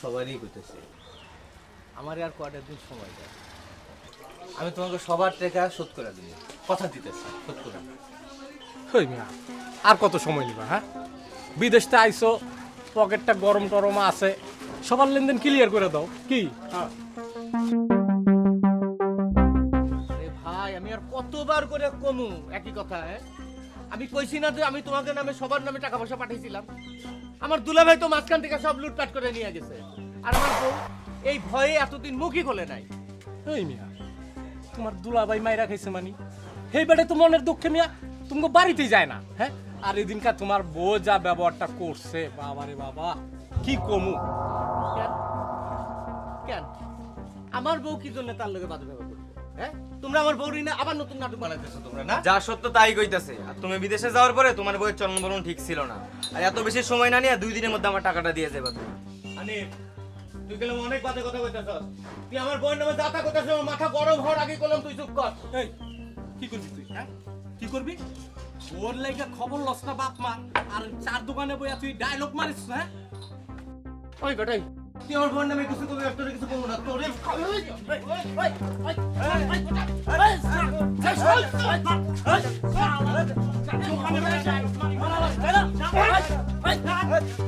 সবারই করতেছি, আমার আর কয়টা দিন সময় দেয়, আমি তোমাকে সবার টাকা শোধ করে দিই, কথা দিতেছি শোধ করে। হই মিয়া, আর কত সময় নিবা? হ্যাঁ, বিদেশতে আইসো, পকেটটা গরম টরম আছে, সবার লেনদেন ক্লিয়ার করে দাও। কি আরে ভাই, আমি আর কতবার করে কমু একই কথা? আমি কইছি না যে আমি তোমাকে নামে সবার নামে টাকা পয়সা পাঠিয়েছিলাম? আমার দুলাভাই তো মাঝখান থেকে সব লুটপাট করে নিয়ে গেছে, আর আমার বউ এই ভয়ে এতদিন মুখই খোলে নাই। হই মিয়া, তোমার দুলাভাই মাইরা খাইছে মানি, সেই বেড়ে তো মনের দুঃখে মিয়া তোমাকে বাড়িতেই যায় না। হ্যাঁ, আর এদিনকার তোমার বউ যা ব্যবহারটা করছে, বাবারে বাবা, কি কমু। কেন কেন আমার বউ কি জন্য তার লগে বাজে ব্যবহার করবে? হ্যাঁ, তোমরা আমার বউরি না আবার নতুন নাটক বানাইতেছো তোমরা, না? যা সত্য তাই কইতাছে। আর তুমি বিদেশে যাওয়ার পরে তোমার বইয়ের চলন বলন ঠিক ছিল না, আর এত বেশি সময় না নিয়ে 2 দিনের মধ্যে আমার টাকাটা দিয়ে যাবে তুমি। আনিফ, তুই গেলে অনেক বাজে কথা কইতাছস। তুই আমার বউয়ের নামে যাতা কইতাছস, আমার মাথা গরম হওয়ার আগে কলম তুই চুপ কর। এই, কি করবি তুই? হ্যাঁ, কি করবি? ওর লাইগা খবর লস না বাপ মা, আর 4 দোকানে বইয়া তুই ডায়লগ মারিস। হ্যাঁ, ওই গটাই, তুই আমার বউয়ের নামে কিছু কবি, তোরে কিছু কমু না, তোরে এই